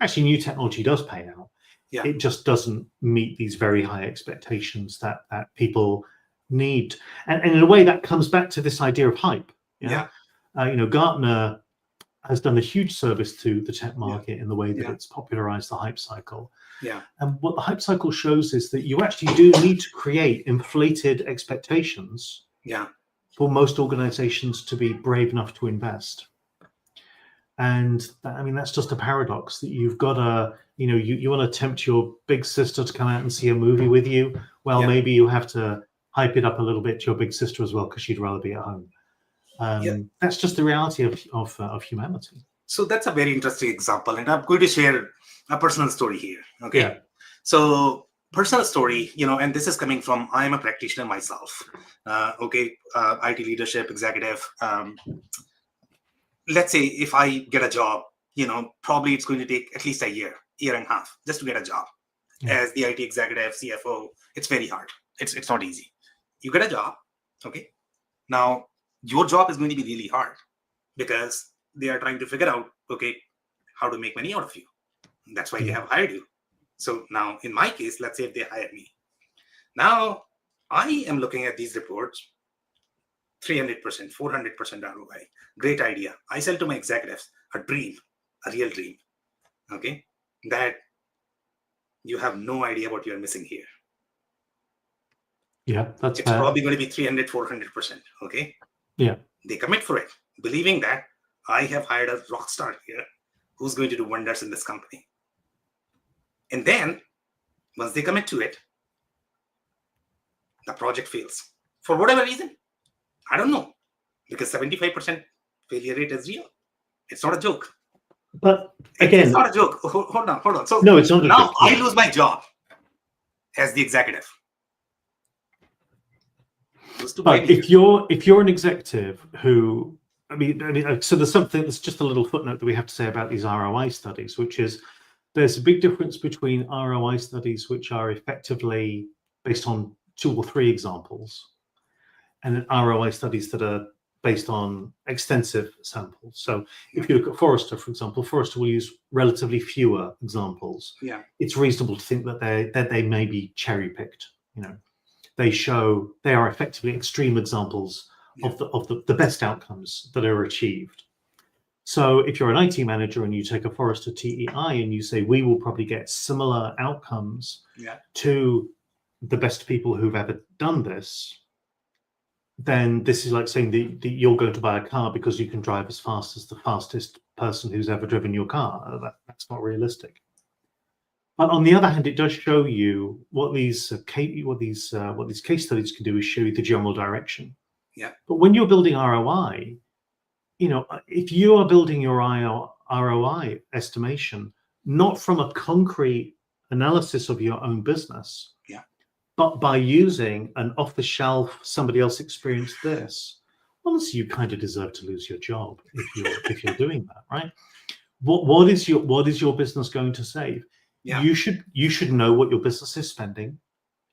S2: Actually, new technology does pay out. It just doesn't meet these very high expectations that people need. And in a way, that comes back to this idea of hype. Gartner has done a huge service to the tech market in the way that it's popularized the hype cycle.
S1: Yeah.
S2: And what the hype cycle shows is that you actually do need to create inflated expectations for most organizations to be brave enough to invest. And that's just a paradox, that you've got to, you want to tempt your big sister to come out and see a movie with you. Well, maybe you have to hype it up a little bit to your big sister as well, because she'd rather be at home. That's just the reality of humanity.
S1: So that's a very interesting example, and I'm going to share a personal story here. Okay.
S2: Yeah.
S1: So personal story, and this is coming from, I'm a practitioner myself. IT leadership executive. Let's say if I get a job, probably it's going to take at least a year and a half just to get a job. As the IT executive, CFO, it's very hard. It's not easy. You get a job. Okay. Now your job is going to be really hard because they are trying to figure out, how to make money out of you. That's why they have hired you. So now in my case, let's say if they hire me, now I am looking at these reports, 300%, 400% ROI. Great idea. I sell to my executives a dream, a real dream. Okay. That you have no idea what you're missing here.
S2: Yeah, that's
S1: it's probably going to be 300, 400%. Okay.
S2: Yeah.
S1: They commit for it, believing that I have hired a rock star here who's going to do wonders in this company. And then once they commit to it, the project fails for whatever reason. I don't know, because 75% failure rate is real. It's not a joke.
S2: But again,
S1: it's not a joke. Hold on. So
S2: no, it's not.
S1: Now I lose my job as the executive.
S2: But if you're an executive who, so there's something that's just a little footnote that we have to say about these ROI studies, which is there's a big difference between ROI studies, which are effectively based on 2 or 3 examples, and ROI studies that are based on extensive samples. So if you look at Forrester, for example, Forrester will use relatively fewer examples.
S1: Yeah.
S2: It's reasonable to think that they may be cherry picked. They are effectively extreme examples of the best outcomes that are achieved. So if you're an IT manager and you take a Forrester TEI and you say, we will probably get similar outcomes to the best people who've ever done this, then this is like saying that you're going to buy a car because you can drive as fast as the fastest person who's ever driven your car. That's not realistic. But on the other hand, it does show you what these case studies can do is show you the general direction.
S1: Yeah.
S2: But when you're building ROI, if you are building your ROI estimation not from a concrete analysis of your own business, but by using an off-the-shelf, somebody else experienced this, honestly, you kind of deserve to lose your job if you're doing that, right? What is your business going to save?
S1: Yeah.
S2: You should know what your business is spending.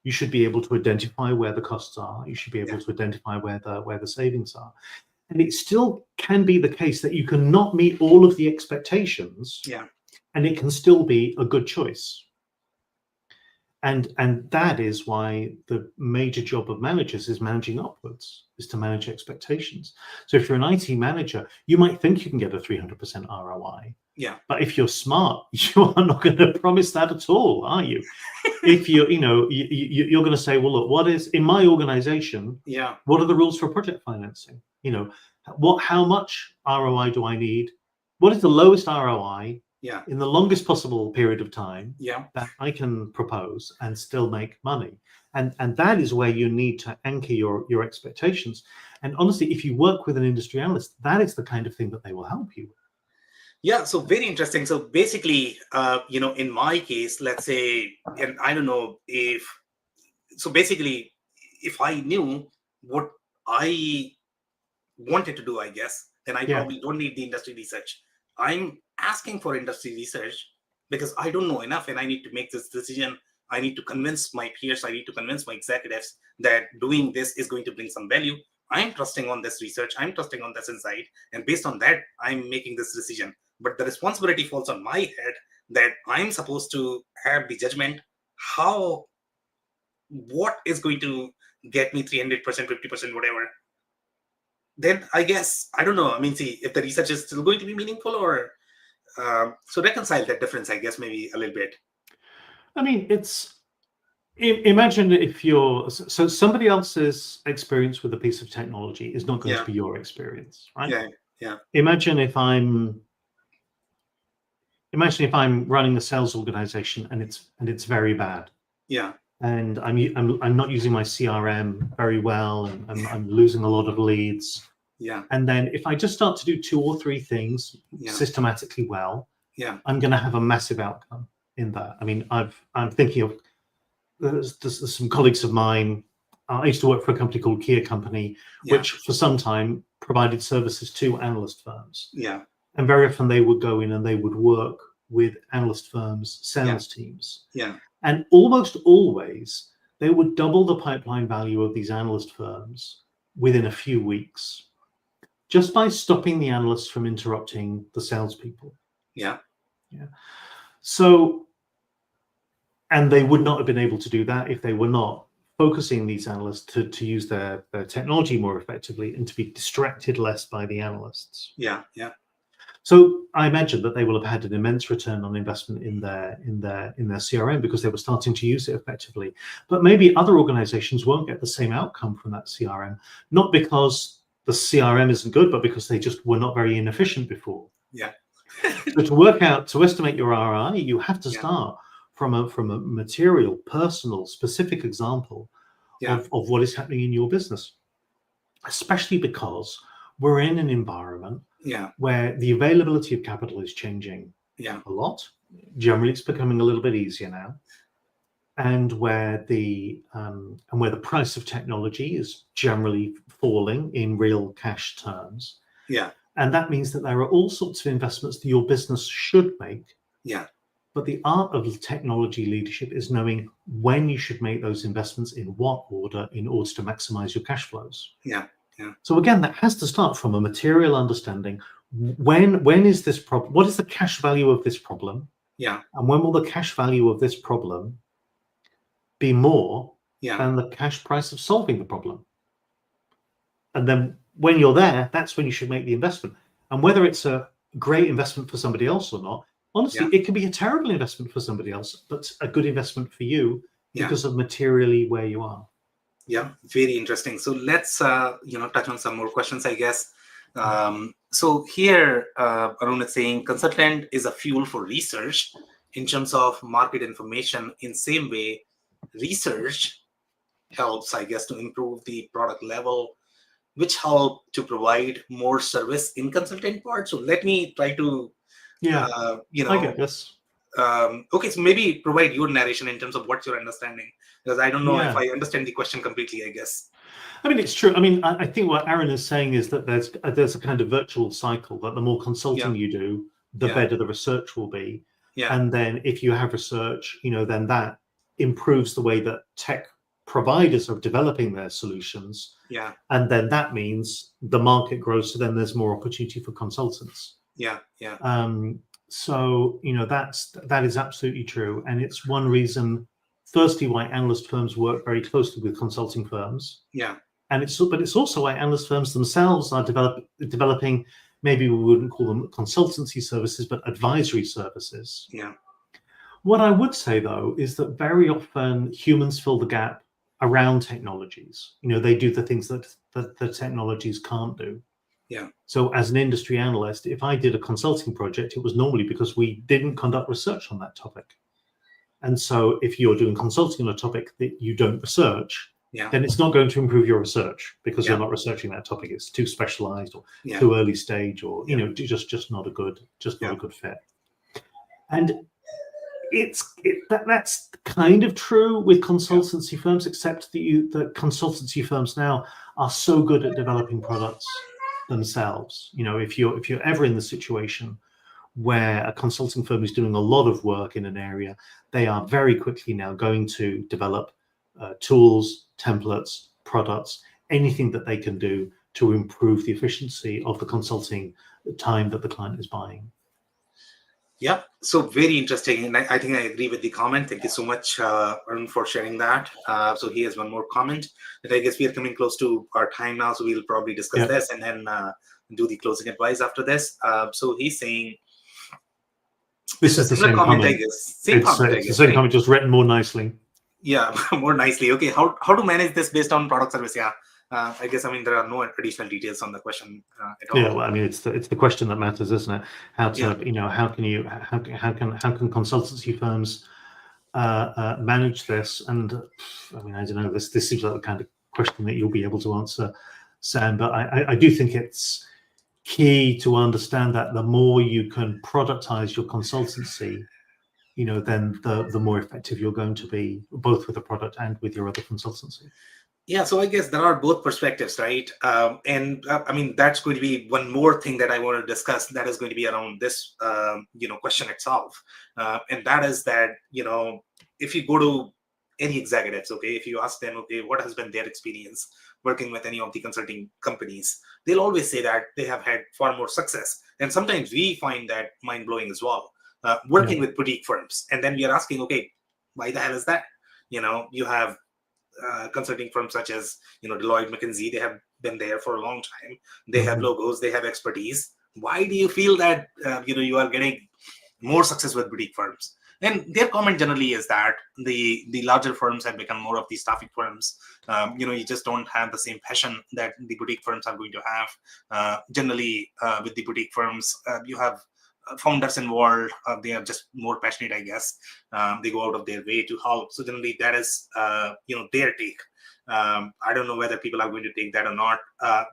S2: You should be able to identify where the costs are. You should be able to identify where the savings are. And it still can be the case that you cannot meet all of the expectations, and it can still be a good choice. And that is why the major job of managers is managing upwards, is to manage expectations. So if you're an IT manager, you might think you can get a 300% ROI.
S1: Yeah.
S2: But if you're smart, you are not going to promise that at all, are you? If you're going to say, well, look, what is in my organization?
S1: Yeah.
S2: What are the rules for project financing? How much ROI do I need? What is the lowest ROI? In the longest possible period of time that I can propose and still make money. And that is where you need to anchor your expectations. And honestly, if you work with an industry analyst, that is the kind of thing that they will help you with.
S1: Yeah, so very interesting. So basically, in my case, let's say, and I don't know if I knew what I wanted to do, I guess, then I probably don't need the industry research. I'm asking for industry research because I don't know enough and I need to make this decision. I need to convince my peers, I need to convince my executives that doing this is going to bring some value. I'm trusting on this research, I'm trusting on this insight, and based on that, I'm making this decision. But the responsibility falls on my head that I'm supposed to have the judgment what is going to get me 300%, 50%, whatever. Then I guess, I don't know. I mean, see, if the research is still going to be meaningful or so reconcile that difference, I guess, maybe a little bit.
S2: I mean, imagine if so somebody else's experience with a piece of technology is not going to be your experience, right?
S1: Yeah.
S2: Imagine if I'm running a sales organization and it's very bad.
S1: Yeah.
S2: And I'm not using my CRM very well, and I'm losing a lot of leads.
S1: Yeah.
S2: And then if I just start to do 2 or 3 things systematically well, I'm going to have a massive outcome in that. I mean, I'm thinking of there's some colleagues of mine. I used to work for a company called Kia Company, which for some time provided services to analyst firms.
S1: Yeah.
S2: And very often they would go in and they would work with analyst firms' sales teams.
S1: Yeah.
S2: And almost always they would double the pipeline value of these analyst firms within a few weeks, just by stopping the analysts from interrupting the salespeople.
S1: Yeah.
S2: So, and they would not have been able to do that if they were not focusing these analysts to use their technology more effectively and to be distracted less by the analysts.
S1: Yeah.
S2: So I imagine that they will have had an immense return on investment in their CRM because they were starting to use it effectively. But maybe other organizations won't get the same outcome from that CRM, not because the CRM isn't good, but because they just were not very inefficient before.
S1: Yeah.
S2: So to estimate your ROI, you have to start from a material, personal, specific example of what is happening in your business, especially because we're in an environment where the availability of capital is changing a lot. Generally, it's becoming a little bit easier now, and where the price of technology is generally falling in real cash terms.
S1: Yeah.
S2: And that means that there are all sorts of investments that your business should make.
S1: Yeah.
S2: But the art of technology leadership is knowing when you should make those investments in what order in order to maximize your cash flows.
S1: Yeah.
S2: So again, that has to start from a material understanding. When is this problem? What is the cash value of this problem?
S1: Yeah.
S2: And when will the cash value of this problem be more than the cash price of solving the problem? And then when you're there, that's when you should make the investment. And whether it's a great investment for somebody else or not. Honestly, it can be a terrible investment for somebody else, but a good investment for you because of materially where you are.
S1: Yeah, very interesting. So let's touch on some more questions, I guess. So here, Arun is saying consultant is a fuel for research in terms of market information. In same way, research helps, I guess, to improve the product level, which help to provide more service in consultant part. So let me try to,
S2: I get this.
S1: Okay, so maybe provide your narration in terms of what's your understanding, because I don't know if I understand the question completely, I guess.
S2: I mean, it's true. I mean, I think what Aaron is saying is that there's a kind of virtual cycle that the more consulting you do, the better the research will be. And then if you have research, then that improves the way that tech providers are developing their solutions. And then that means the market grows, so then there's more opportunity for consultants. So, that is absolutely true. And it's one reason, firstly, why analyst firms work very closely with consulting firms. But it's also why analyst firms themselves are developing, maybe we wouldn't call them consultancy services, but advisory services. What I would say, though, is that very often humans fill the gap around technologies. They do the things that the technologies can't do. So as an industry analyst, if I did a consulting project, it was normally because we didn't conduct research on that topic. And so if you're doing consulting on a topic that you don't research, then it's not going to improve your research because you're not researching that topic. It's too specialized or too early stage, or just not a good fit. And that's kind of true with consultancy firms, except that consultancy firms now are so good at developing products themselves. If you're ever in the situation where a consulting firm is doing a lot of work in an area, they are very quickly now going to develop tools, templates, products, anything that they can do to improve the efficiency of the consulting time that the client is buying.
S1: Yeah, so very interesting. And I think I agree with the comment. Thank you so much, Arun, for sharing that. So here's one more comment that I guess we are coming close to our time now. So we'll probably discuss this and then do the closing advice after this. So he's saying,
S2: this is the same comment.
S1: I guess. Same comment, I guess.
S2: The same comment, just written more nicely.
S1: Yeah, more nicely. Okay, how to manage this based on product service? I guess, there are no additional details on the question at all.
S2: Yeah, well, it's the question that matters, isn't it? How to, how can consultancy firms manage this? And I don't know. This seems like the kind of question that you'll be able to answer, Sam. But I do think it's key to understand that the more you can productize your consultancy, then the more effective you're going to be, both with the product and with your other consultancy.
S1: Yeah, so I guess there are both perspectives, right? That's going to be one more thing that I want to discuss. That is going to be around this, question itself, and that is that if you go to any executives, if you ask them, what has been their experience working with any of the consulting companies, they'll always say that they have had far more success, and sometimes we find that mind blowing as well. Working with boutique firms, and then we are asking, why the hell is that? You have consulting firms such as Deloitte, McKinsey. They have been there for a long time. They have logos, they have expertise. Why do you feel that you are getting more success with boutique firms? And their comment generally is that the larger firms have become more of the staffing firms. You just don't have the same passion that the boutique firms are going to have. Generally, with the boutique firms, you have founders involved. They are just more passionate, I guess. They go out of their way to help. So generally that is their take. I don't know whether people are going to take that or not,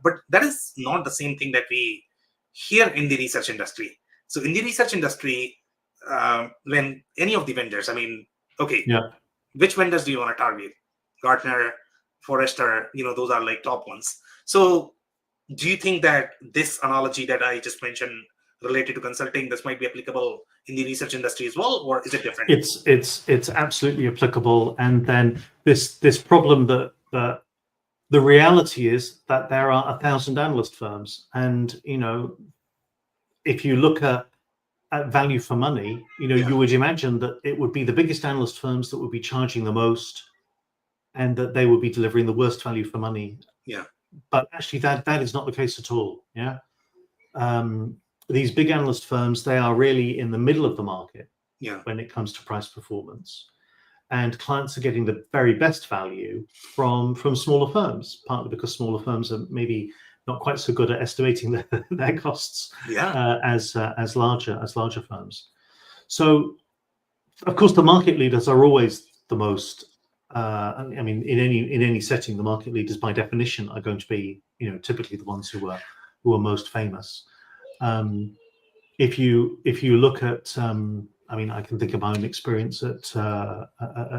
S1: but that is not the same thing that we hear in the research industry. So in the research industry, when any of the vendors, which vendors do you want to target? Gartner, Forrester, those are like top ones. So do you think that this analogy that I just mentioned related to consulting, this might be applicable in the research industry as well, or is it different?
S2: It's absolutely applicable. And then this problem that the reality is that there are 1,000 analyst firms, and if you look at value for money, you would imagine that it would be the biggest analyst firms that would be charging the most, and that they would be delivering the worst value for money. But actually, that is not the case at all. these big analyst firms, they are really in the middle of the market when it comes to price performance. And clients are getting the very best value from smaller firms, partly because smaller firms are maybe not quite so good at estimating their costs as larger firms. So, of course, the market leaders are always the most. I mean, in any setting, the market leaders, by definition, are going to be, typically the ones who are most famous. If you look at, I mean, I can think of my own experience at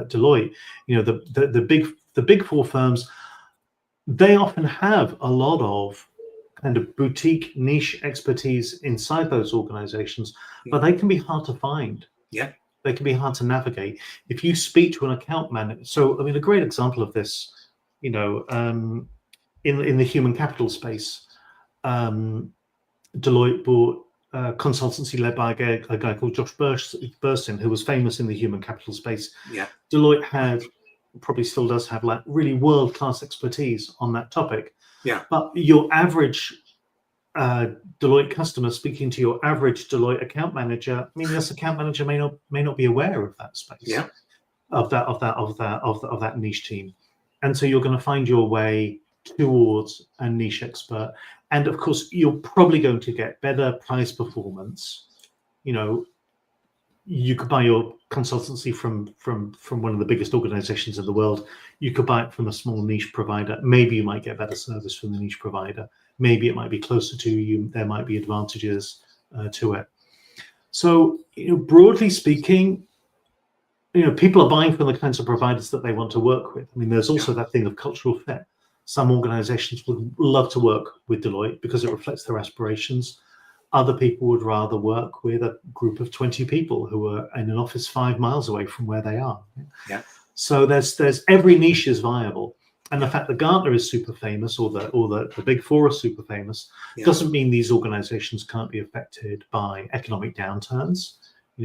S2: Deloitte. The big four firms, they often have a lot of kind of boutique niche expertise inside those organizations, but they can be hard to find.
S1: Yeah.
S2: They can be hard to navigate. If you speak to an account manager, so I mean, a great example of this, in the human capital space, Deloitte bought a consultancy led by a guy called Josh Burstyn, who was famous in the human capital space.
S1: Yeah.
S2: Deloitte had, probably still does have, like really world-class expertise on that topic.
S1: Yeah.
S2: But your average Deloitte customer speaking to your average Deloitte account manager, I mean, this account manager may not be aware of that space, of that niche team, and so you're going to find your way towards a niche expert, and of course you're probably going to get better price performance. You could buy your consultancy from one of the biggest organizations in the world. You could buy it from a small niche provider. Maybe you might get better service from the niche provider. Maybe it might be closer to you. There might be advantages to it. So, broadly speaking, people are buying from the kinds of providers that they want to work with. I mean, there's also that thing of cultural fit. Some organizations would love to work with Deloitte because it reflects their aspirations. Other people would rather work with a group of 20 people who are in an office 5 miles away from where they are.
S1: Yeah.
S2: So there's every niche is viable. And the fact that Gartner is super famous, or the big four are super famous, doesn't mean these organizations can't be affected by economic downturns.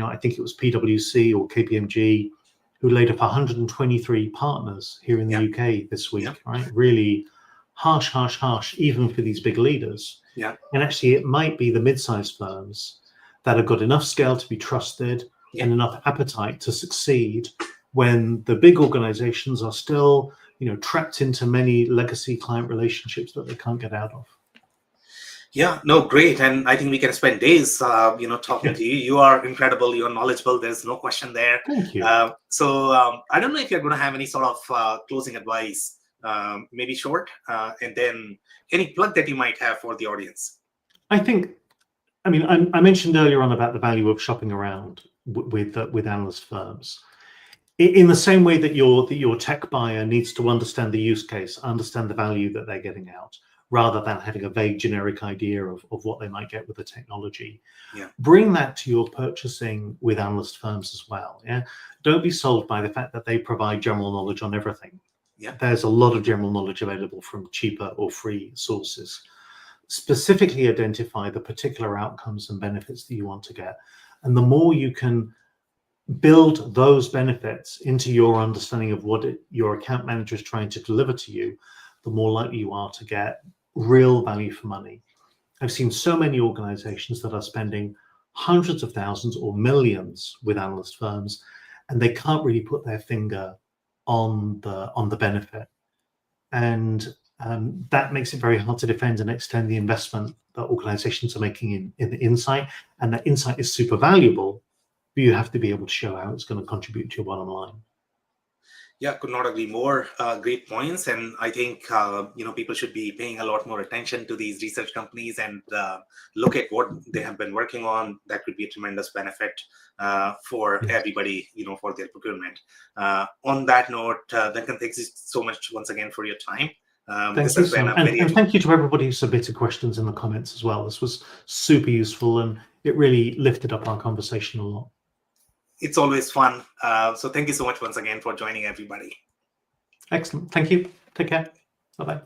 S2: I think it was PwC or KPMG who laid off 123 partners here in the UK this week, right? Really harsh, even for these big leaders.
S1: Yeah.
S2: And actually, it might be the mid-sized firms that have got enough scale to be trusted and enough appetite to succeed when the big organizations are still, trapped into many legacy client relationships that they can't get out of.
S1: Yeah, no, great. And I think we can spend days, talking to you. You are incredible. You're knowledgeable. There's no question there.
S2: Thank you.
S1: So I don't know if you're going to have any sort of closing advice, maybe short, and then any plug that you might have for the audience.
S2: I mentioned earlier on about the value of shopping around with analyst firms. In the same way that your tech buyer needs to understand the use case, understand the value that they're getting out, rather than having a vague generic idea of what they might get with the technology.
S1: Yeah.
S2: Bring that to your purchasing with analyst firms as well. Yeah. Don't be sold by the fact that they provide general knowledge on everything.
S1: Yeah.
S2: There's a lot of general knowledge available from cheaper or free sources. Specifically identify the particular outcomes and benefits that you want to get. And the more you can build those benefits into your understanding of what your account manager is trying to deliver to you, the more likely you are to get real value for money. I've seen so many organizations that are spending hundreds of thousands or millions with analyst firms, and they can't really put their finger on the benefit. And that makes it very hard to defend and extend the investment that organizations are making in the insight. And that insight is super valuable, but you have to be able to show how it's going to contribute to your bottom line.
S1: Yeah, could not agree more. Great points. And I think, people should be paying a lot more attention to these research companies and look at what they have been working on. That could be a tremendous benefit for everybody, for their procurement. On that note, Duncan, thanks so much once again for your time.
S2: Thank you, and thank you to everybody who submitted questions in the comments as well. This was super useful, and it really lifted up our conversation a lot.
S1: It's always fun. So thank you so much once again for joining, everybody.
S2: Excellent. Thank you. Take care. Bye-bye.